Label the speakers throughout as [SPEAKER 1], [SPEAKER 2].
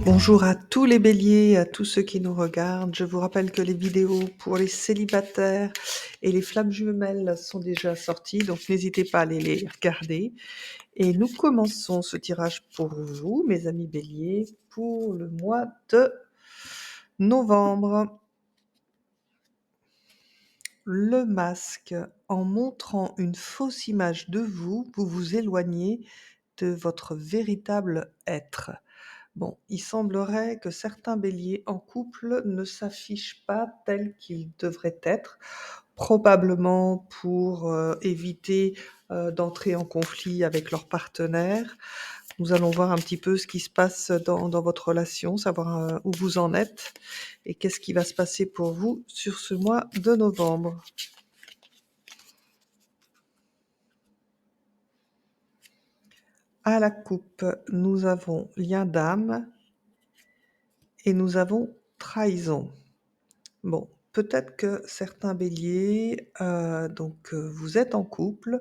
[SPEAKER 1] Bonjour à tous les béliers, à tous ceux qui nous regardent. Je vous rappelle que les vidéos pour les célibataires et les flammes jumelles sont déjà sorties, donc n'hésitez pas à aller les regarder. Et nous commençons ce tirage pour vous, mes amis béliers, pour le mois de novembre. Le masque. En montrant une fausse image de vous, vous vous éloignez de votre véritable être. Bon, il semblerait que certains béliers en couple ne s'affichent pas tels qu'ils devraient être, probablement pour éviter d'entrer en conflit avec leur partenaire. Nous allons voir un petit peu ce qui se passe dans votre relation, savoir où vous en êtes et qu'est-ce qui va se passer pour vous sur ce mois de novembre. À la coupe, nous avons lien d'âme et nous avons trahison. Bon, peut-être que certains béliers, vous êtes en couple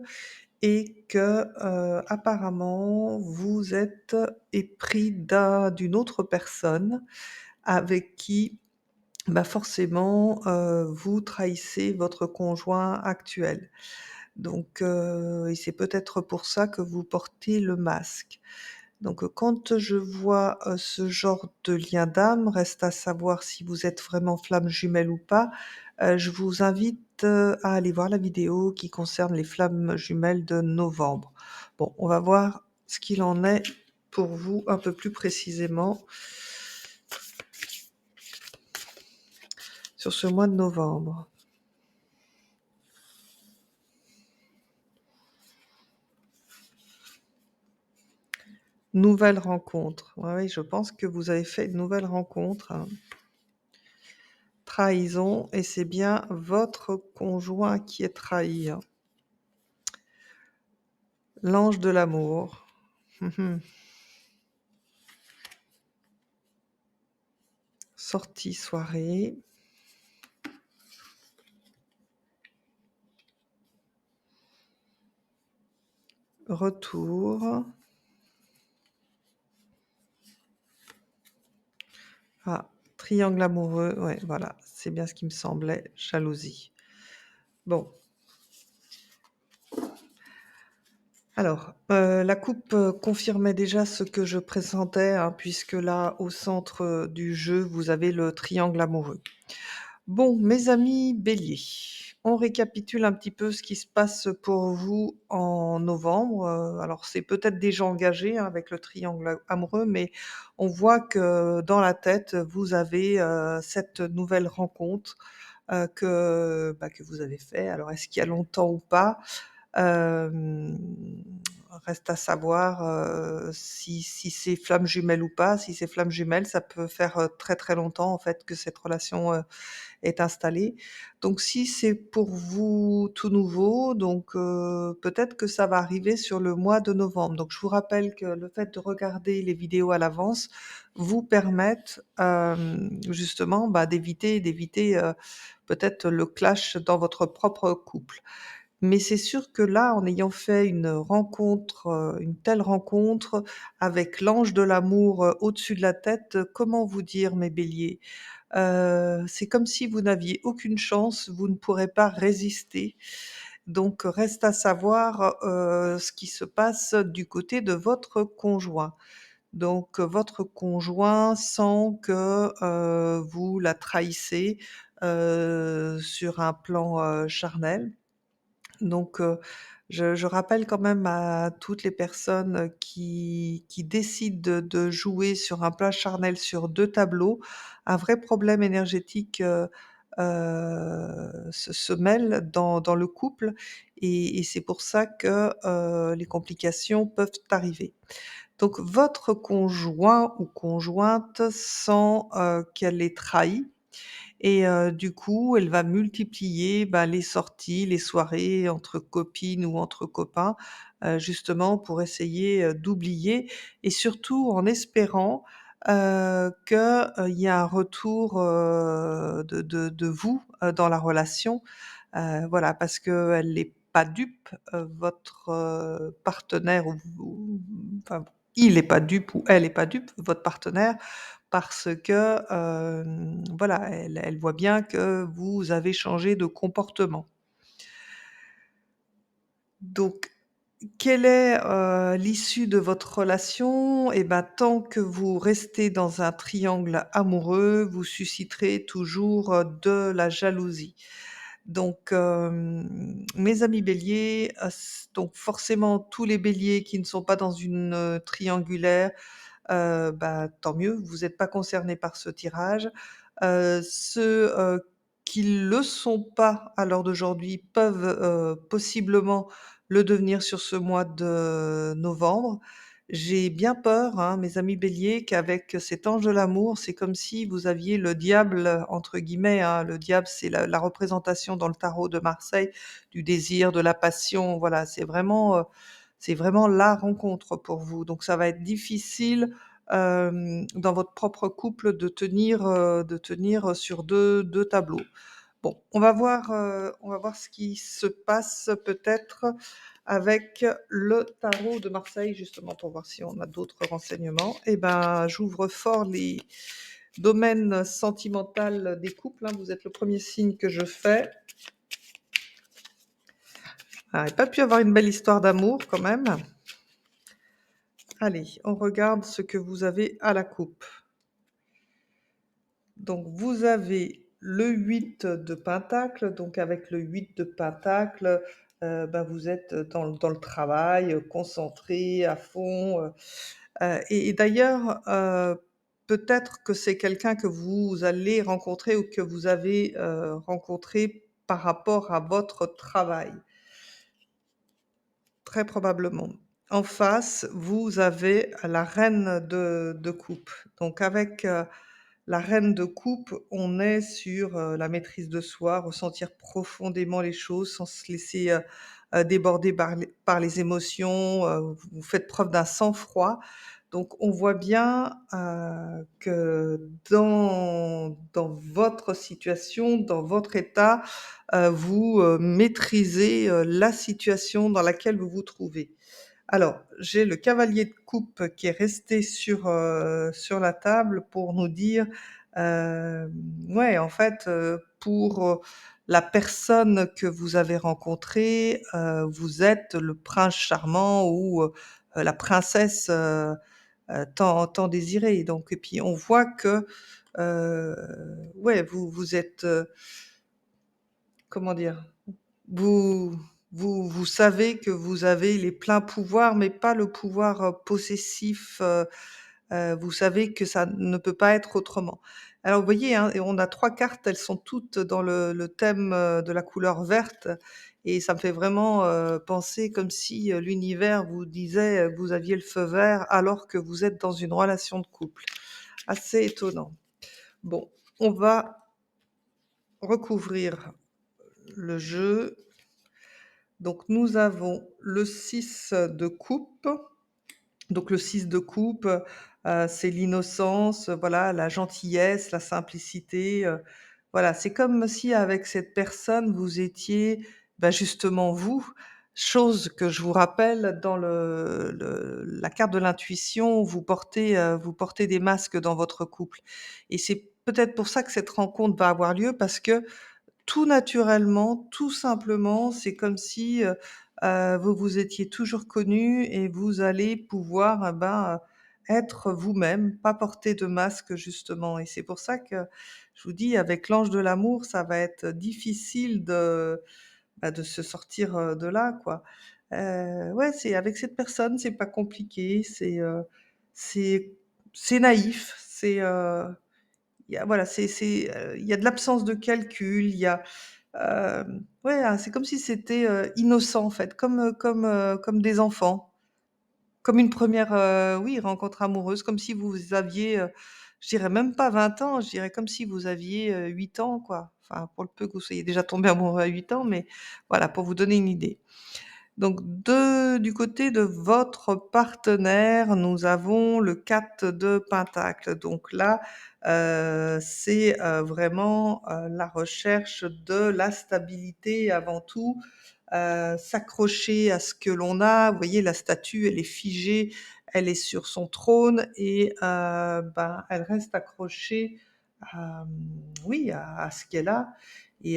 [SPEAKER 1] et que, apparemment, vous êtes épris d'une autre personne avec qui, bah, forcément, vous trahissez votre conjoint actuel. Donc, et c'est peut-être pour ça que vous portez le masque. Donc, quand je vois, ce genre de lien d'âme, reste à savoir si vous êtes vraiment flamme jumelle ou pas. Je vous invite, à aller voir la vidéo qui concerne les flammes jumelles de novembre. Bon, on va voir ce qu'il en est pour vous un peu plus précisément sur ce mois de novembre. Nouvelle rencontre. Ouais, oui, je pense que vous avez fait une nouvelle rencontre, hein. Trahison et c'est bien votre conjoint qui est trahi, hein. L'ange de l'amour. Mmh. Sortie soirée. Retour. Ah, triangle amoureux, ouais, voilà, c'est bien ce qui me semblait, jalousie. Bon, alors, la coupe, confirmait déjà ce que je pressentais, hein, puisque là, au centre, du jeu, vous avez le triangle amoureux. Bon, mes amis béliers, on récapitule un petit peu ce qui se passe pour vous en novembre. Alors c'est peut-être déjà engagé, hein, avec le triangle amoureux, mais on voit que dans la tête, vous avez, cette nouvelle rencontre, que vous avez fait. Alors est-ce qu'il y a longtemps ou pas? Hem, Reste à savoir, si c'est flamme jumelle ou pas. Si c'est flamme jumelle, ça peut faire, très, très longtemps en fait que cette relation, est installée. Donc si c'est pour vous tout nouveau, peut-être que ça va arriver sur le mois de novembre. Donc je vous rappelle que le fait de regarder les vidéos à l'avance vous permettent, justement, bah, d'éviter, peut-être le clash dans votre propre couple. Mais c'est sûr que là, en ayant fait une rencontre, une telle rencontre avec l'ange de l'amour, au-dessus de la tête, comment vous dire mes béliers? C'est comme si vous n'aviez aucune chance, vous ne pourrez pas résister. Donc reste à savoir, ce qui se passe du côté de votre conjoint. Donc votre conjoint sent que, vous la trahissez, sur un plan, charnel. Donc, je rappelle quand même à toutes les personnes qui décident de jouer sur un plat charnel sur 2 tableaux, un vrai problème énergétique, se mêle dans le couple et c'est pour ça que, les complications peuvent arriver. Donc votre conjoint ou conjointe sent, qu'elle est trahie et du coup, elle va multiplier, bah, les sorties, les soirées entre copines ou entre copains, justement pour essayer, d'oublier et surtout en espérant, qu'il y a un retour, de vous, dans la relation. Voilà, parce qu'elle n'est pas dupe, votre, partenaire ou enfin, il est pas dupe ou elle est pas dupe, votre partenaire, parce que, voilà, elle voit bien que vous avez changé de comportement. Donc quelle est, l'issue de votre relation? Et ben, tant que vous restez dans un triangle amoureux, vous susciterez toujours, de la jalousie. Donc, mes amis béliers, donc forcément tous les béliers qui ne sont pas dans une, triangulaire, bah, tant mieux, vous êtes pas concernés par ce tirage. Ceux, qui le sont pas à l'heure d'aujourd'hui peuvent, possiblement le devenir sur ce mois de novembre. J'ai bien peur, hein, mes amis béliers, qu'avec cet ange de l'amour, c'est comme si vous aviez le «diable» entre guillemets, hein. Le diable, c'est la représentation dans le tarot de Marseille du désir, de la passion, voilà, c'est vraiment la rencontre pour vous. Donc ça va être difficile, dans votre propre couple de tenir, sur deux tableaux. Bon, on va voir ce qui se passe peut-être avec le tarot de Marseille, justement pour voir si on a d'autres renseignements. Et ben, j'ouvre fort les domaines sentimental des couples, hein. Vous êtes le premier signe que je fais. Ah, il a pas pu avoir une belle histoire d'amour quand même. Allez, on regarde ce que vous avez à la coupe. Donc vous avez le 8 de pentacle, donc avec le 8 de pentacle, bah, vous êtes dans le travail, concentré à fond, et d'ailleurs, peut-être que c'est quelqu'un que vous allez rencontrer ou que vous avez, rencontré par rapport à votre travail, très probablement. En face, vous avez la reine de coupe. Donc avec, la reine de coupe, on est sur, la maîtrise de soi, ressentir profondément les choses sans se laisser, déborder par les émotions, vous faites preuve d'un sang-froid. Donc on voit bien, que dans votre situation, dans votre état, vous, maîtrisez, la situation dans laquelle vous vous trouvez. Alors, j'ai le cavalier de coupe qui est resté sur la table pour nous dire, ouais, en fait, pour, la personne que vous avez rencontrée, vous êtes le prince charmant ou, la princesse, tant désirée. Donc et puis on voit que, heu, ouais, vous êtes, comment dire? Vous vous savez que vous avez les pleins pouvoirs, mais pas le pouvoir, possessif, vous savez que ça ne peut pas être autrement. Alors vous voyez, hein, et on a 3 cartes, elles sont toutes dans le thème, de la couleur verte et ça me fait vraiment, penser comme si, l'univers vous disait, que vous aviez le feu vert alors que vous êtes dans une relation de couple. Assez étonnant. Bon, on va recouvrir le jeu. Donc nous avons le 6 de coupe. Donc le 6 de coupe, c'est l'innocence, voilà, la gentillesse, la simplicité, voilà. C'est comme si avec cette personne, vous étiez, bah, justement vous, chose que je vous rappelle dans la carte de l'intuition, vous portez des masques dans votre couple et c'est peut-être pour ça que cette rencontre va avoir lieu parce que tout naturellement, tout simplement, c'est comme si, vous vous étiez toujours connus et vous allez pouvoir, ben, être vous-même, pas porter de masque justement et c'est pour ça que je vous dis avec l'ange de l'amour, ça va être difficile de, bah, de se sortir, de là, quoi. Ouais, c'est avec cette personne, c'est pas compliqué, c'est c'est naïf, il y a voilà, il y a de l'absence de calcul, il y a, ouais, c'est comme si c'était, innocent en fait, comme des enfants, comme une première oui, rencontre amoureuse, comme si vous aviez, je dirais même pas 20 ans, je dirais comme si vous aviez, 8 ans quoi. Enfin, pour le peu que vous soyez déjà tombé amoureux à 8 ans, mais voilà, pour vous donner une idée. Donc du côté de votre partenaire, nous avons le 4 de pentacle. Donc là, c'est, vraiment, la recherche de la stabilité avant tout, s'accrocher à ce que l'on a. Vous voyez, la statue, elle est figée, elle est sur son trône et ben, elle reste accrochée à, oui, à ce qu'elle a et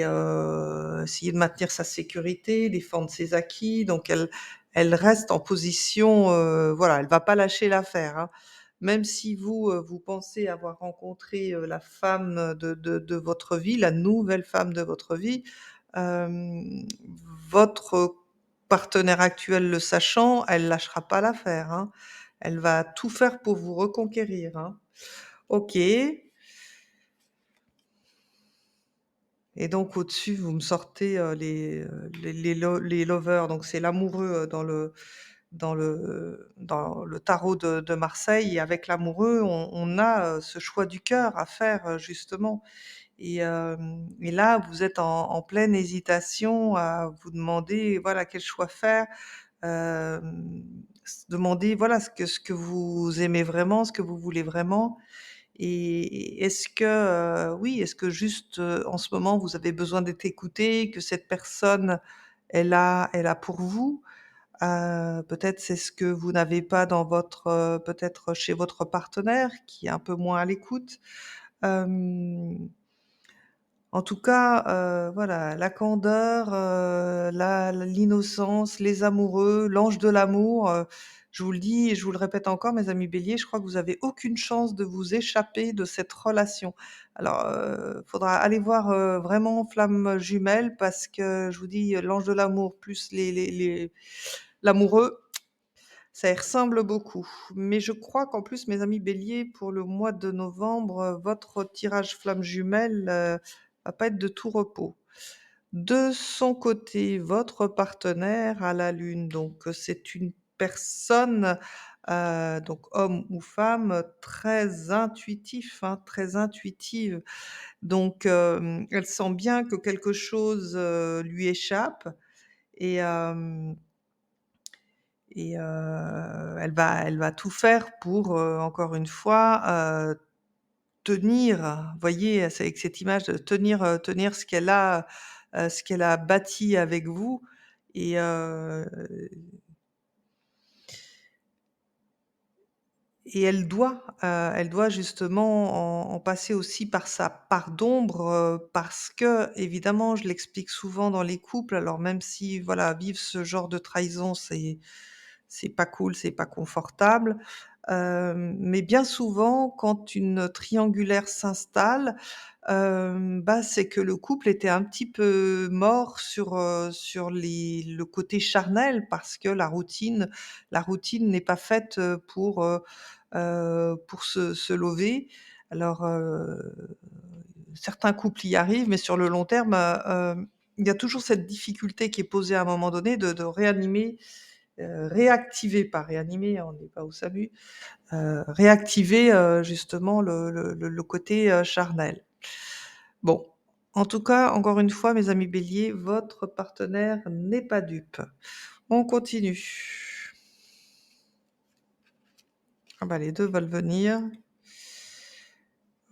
[SPEAKER 1] essayer de maintenir sa sécurité, défendre ses acquis. Donc elle reste en position, voilà, elle va pas lâcher l'affaire, hein. Même si vous, vous pensez avoir rencontré, la femme de votre vie, la nouvelle femme de votre vie, hem, votre partenaire actuel le sachant, elle lâchera pas l'affaire, hein. Elle va tout faire pour vous reconquérir, hein. OK. Et donc au-dessus, vous me sortez, les lovers, donc c'est l'amoureux, dans le tarot de Marseille et avec l'amoureux, on a, ce choix du cœur à faire, justement et là, vous êtes en pleine hésitation à vous demander, voilà, quel choix faire, se demander, voilà, ce que vous aimez vraiment, ce que vous voulez vraiment et est-ce que, oui, est-ce que juste, en ce moment, vous avez besoin d'être écouté, que cette personne, elle a pour vous? Peut-être c'est ce que vous n'avez pas dans votre, peut-être chez votre partenaire qui est un peu moins à l'écoute? Hem, En tout cas, voilà, la candeur, l'innocence, les amoureux, l'ange de l'amour, je vous le dis et je vous le répète encore mes amis béliers, je crois que vous avez aucune chance de vous échapper de cette relation. Alors, faudra aller voir, vraiment flamme jumelle parce que je vous dis, l'ange de l'amour plus les l'amoureux, ça y ressemble beaucoup. Mais je crois qu'en plus mes amis béliers, pour le mois de novembre, votre tirage flamme jumelle, va pas être de tout repos. De son côté, votre partenaire a la lune, donc c'est une personne, donc homme ou femme, très intuitif, hein, très intuitive. Donc elle sent bien que quelque chose, lui échappe et hem elle va tout faire pour, encore une fois, tenir. Vous voyez, c'est avec cette image de tenir ce qu'elle a bâti avec vous et elle doit justement en passer aussi par sa part d'ombre, parce que évidemment, je l'explique souvent dans les couples, alors même si voilà, vivre ce genre de trahison, c'est pas cool, c'est pas confortable, mais bien souvent, quand une triangulaire s'installe, bah, c'est que le couple était un petit peu mort sur le côté charnel parce que la routine n'est pas faite, pour se lever. Alors, certains couples y arrivent, mais sur le long terme, il y a toujours cette difficulté qui est posée à un moment donné de réanimer, réactiver, pas réanimer, hein, on n'est pas au SAMU, réactiver, justement le côté, charnel. Bon, en tout cas, encore une fois, mes amis béliers, votre partenaire n'est pas dupe. On continue. Ah bah, les 2 veulent venir.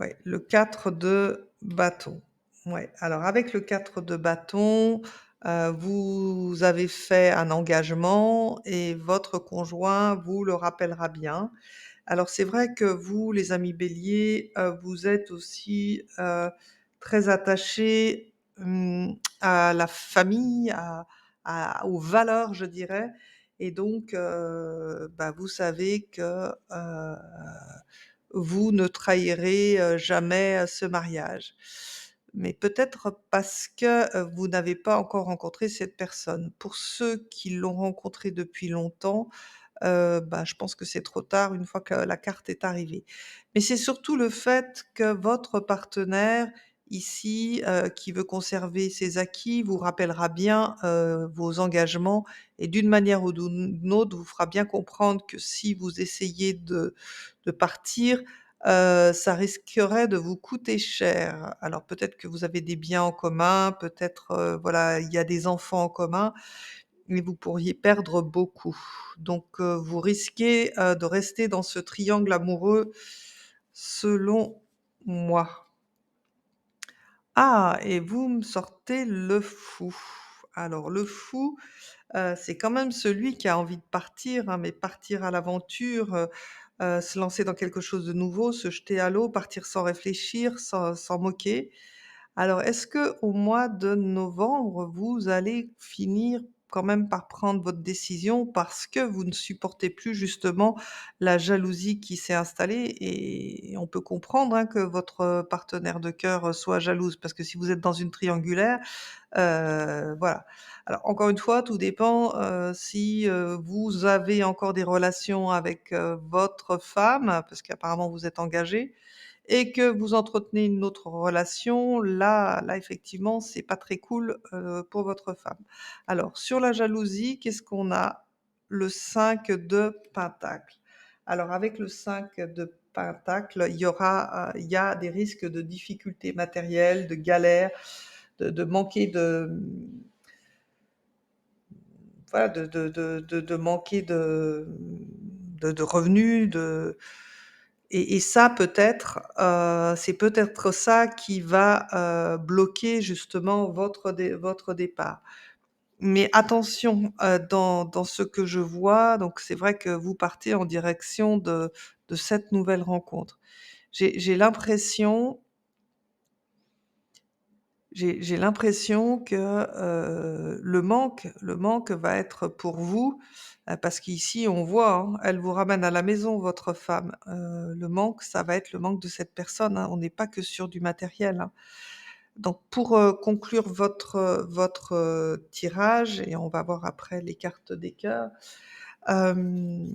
[SPEAKER 1] Ouais, le 4 de bâton. Ouais, alors avec le 4 de bâton, vous avez fait un engagement et votre conjoint vous le rappellera bien. Alors c'est vrai que vous, les amis béliers, vous êtes aussi, très attachés, à la famille, aux valeurs, je dirais et donc bah, vous savez que, vous ne trahirez, jamais, ce mariage. Mais peut-être parce que, vous n'avez pas encore rencontré cette personne. Pour ceux qui l'ont rencontrée depuis longtemps, bah, je pense que c'est trop tard une fois que la carte est arrivée. Mais c'est surtout le fait que votre partenaire ici, qui veut conserver ses acquis, vous rappellera bien, vos engagements et d'une manière ou d'une autre, vous fera bien comprendre que si vous essayez de partir, ça risquerait de vous coûter cher. Alors peut-être que vous avez des biens en commun, peut-être, voilà, il y a des enfants en commun, mais vous pourriez perdre beaucoup. Donc, vous risquez, de rester dans ce triangle amoureux, selon moi. Ah et vous me sortez le fou. Alors le fou, c'est quand même celui qui a envie de partir, hein, mais partir à l'aventure, se lancer dans quelque chose de nouveau, se jeter à l'eau, partir sans réfléchir, sans s'en moquer. Alors, est-ce que au mois de novembre, vous allez finir quand même par prendre votre décision parce que vous ne supportez plus justement la jalousie qui s'est installée? Et on peut comprendre, hein, que votre partenaire de cœur, soit jalouse parce que si vous êtes dans une triangulaire, voilà. Alors encore une fois, tout dépend, si, vous avez encore des relations avec, votre femme, parce qu'apparemment vous êtes engagés et que vous entretenez une autre relation, là effectivement, c'est pas très cool, pour votre femme. Alors sur la jalousie, qu'est-ce qu'on a? Le 5 de pentacles. Alors avec le 5 de pentacles, il y a des risques de difficultés matérielles, de galères, de manquer de, voilà, de manquer de revenus, et ça peut-être, c'est peut-être ça qui va, bloquer justement votre départ. Mais attention, dans ce que je vois, donc c'est vrai que vous partez en direction de cette nouvelle rencontre. J'ai l'impression j'ai l'impression que, le manque va être pour vous, parce qu'ici on voit, hein, elle vous ramène à la maison votre femme. Le manque, ça va être le manque de cette personne, hein. On n'est pas que sur du matériel, hein. Donc pour, conclure votre tirage et on va voir après les cartes des cœurs, hem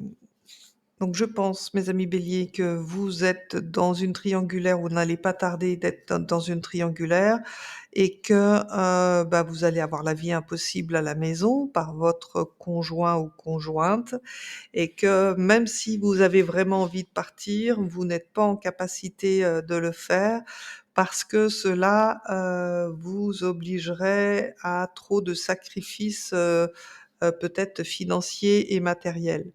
[SPEAKER 1] donc je pense, mes amis béliers, que vous êtes dans une triangulaire, vous n'allez pas tarder d'être dans une triangulaire et que, bah, vous allez avoir la vie impossible à la maison par votre conjoint ou conjointe et que même si vous avez vraiment envie de partir, vous n'êtes pas en capacité, de le faire parce que cela, vous obligerait à trop de sacrifices, peut-être financiers et matériels.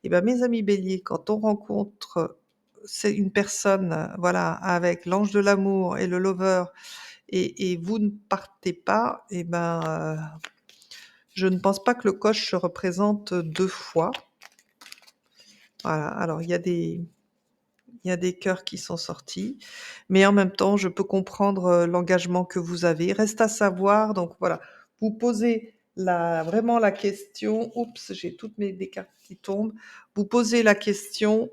[SPEAKER 1] Et ben, mes amis béliers, quand on rencontre, c'est une personne, voilà, avec l'ange de l'amour et le lover et vous ne partez pas, et ben, je ne pense pas que le coche se représente 2 fois. Voilà, alors il y a des cœurs qui sont sortis, mais en même temps, je peux comprendre, l'engagement que vous avez. Reste à savoir, donc voilà, vous posez vraiment la question, oups, j'ai toutes mes des cartes qui tombent. Vous posez la question.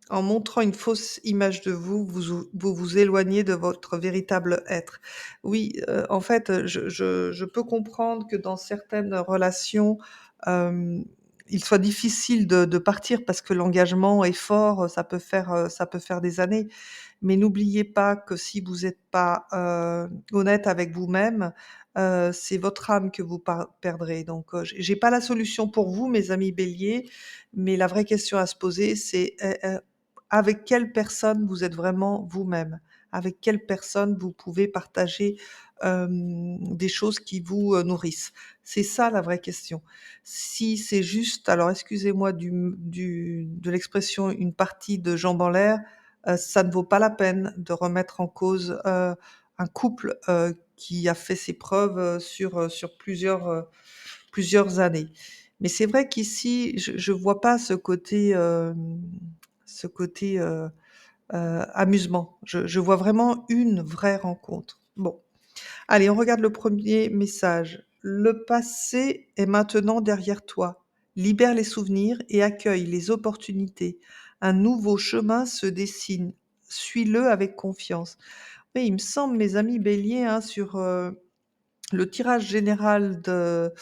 [SPEAKER 1] En montrant une fausse image de vous, vous éloignez de votre véritable être. Oui, en fait, je peux comprendre que dans certaines relations, hem, il soit difficile de partir parce que l'engagement est fort, ça peut faire des années. Mais n'oubliez pas que si vous êtes pas, honnête avec vous-même, c'est votre âme que vous perdrez. Donc, j'ai pas la solution pour vous, mes amis béliers, mais la vraie question à se poser, c'est, avec quelle personne vous êtes vraiment vous-même? Avec quelle personne vous pouvez partager, des choses qui vous, nourrissent? C'est ça la vraie question. Si c'est juste, alors excusez-moi de l'expression, une partie de jambes en l'air, ça ne vaut pas la peine de remettre en cause, un couple, qui a fait ses preuves, sur plusieurs années. Mais c'est vrai qu'ici, je vois pas ce côté amusement. Je vois vraiment une vraie rencontre. Bon, allez, on regarde le premier message. «Le passé est maintenant derrière toi. Libère les souvenirs et accueille les opportunités. Un nouveau chemin se dessine. Suis-le avec confiance». Oui, il me semble, mes amis béliers, hein, sur, le tirage général de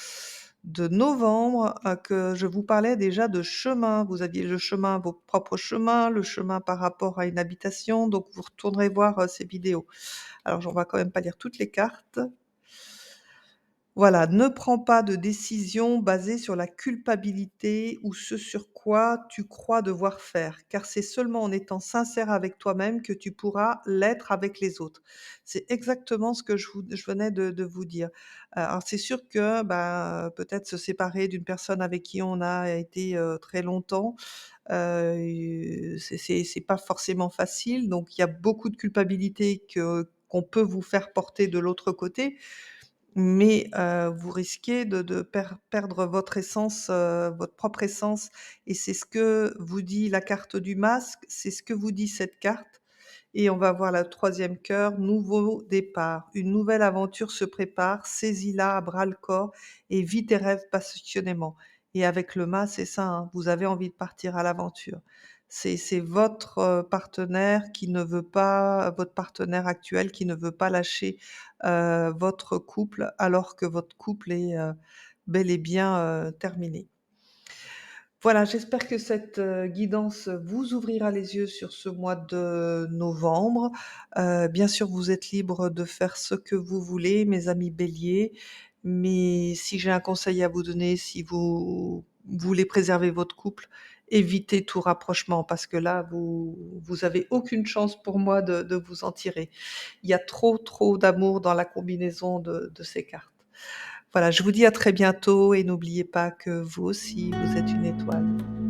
[SPEAKER 1] novembre, que je vous parlais déjà de chemin. Vous aviez le chemin, vos propres chemins, le chemin par rapport à une habitation, donc vous retournerez voir, ces vidéos. Alors, on va quand même pas lire toutes les cartes. Voilà, ne prends pas de décision basée sur la culpabilité ou ce sur quoi tu crois devoir faire, car c'est seulement en étant sincère avec toi-même que tu pourras l'être avec les autres. C'est exactement ce que je venais de vous dire. Alors c'est sûr que, bah, peut-être se séparer d'une personne avec qui on a été, très longtemps, c'est pas forcément facile, donc il y a beaucoup de culpabilité qu'on peut vous faire porter de l'autre côté. mais vous risquez de perdre votre essence, votre propre essence et c'est ce que vous dit la carte du masque, c'est ce que vous dit cette carte et on va voir la troisième cœur, nouveau départ. Une nouvelle aventure se prépare, saisis-la à bras-le-corps et vis tes rêves passionnément. Et avec le mât, c'est ça, hein, vous avez envie de partir à l'aventure. C'est votre, partenaire qui ne veut pas votre partenaire actuel qui ne veut pas lâcher, votre couple alors que votre couple est, bel et bien, terminé. Voilà, j'espère que cette, guidance vous ouvrira les yeux sur ce mois de novembre. Bien sûr, vous êtes libres de faire ce que vous voulez, mes amis béliers, mais si j'ai un conseil à vous donner, si vous voulez préserver votre couple, évitez tout rapprochement parce que là, vous avez aucune chance pour moi de vous en tirer. Il y a trop, trop d'amour dans la combinaison de ces cartes. Voilà, je vous dis à très bientôt et n'oubliez pas que vous aussi, vous êtes une étoile.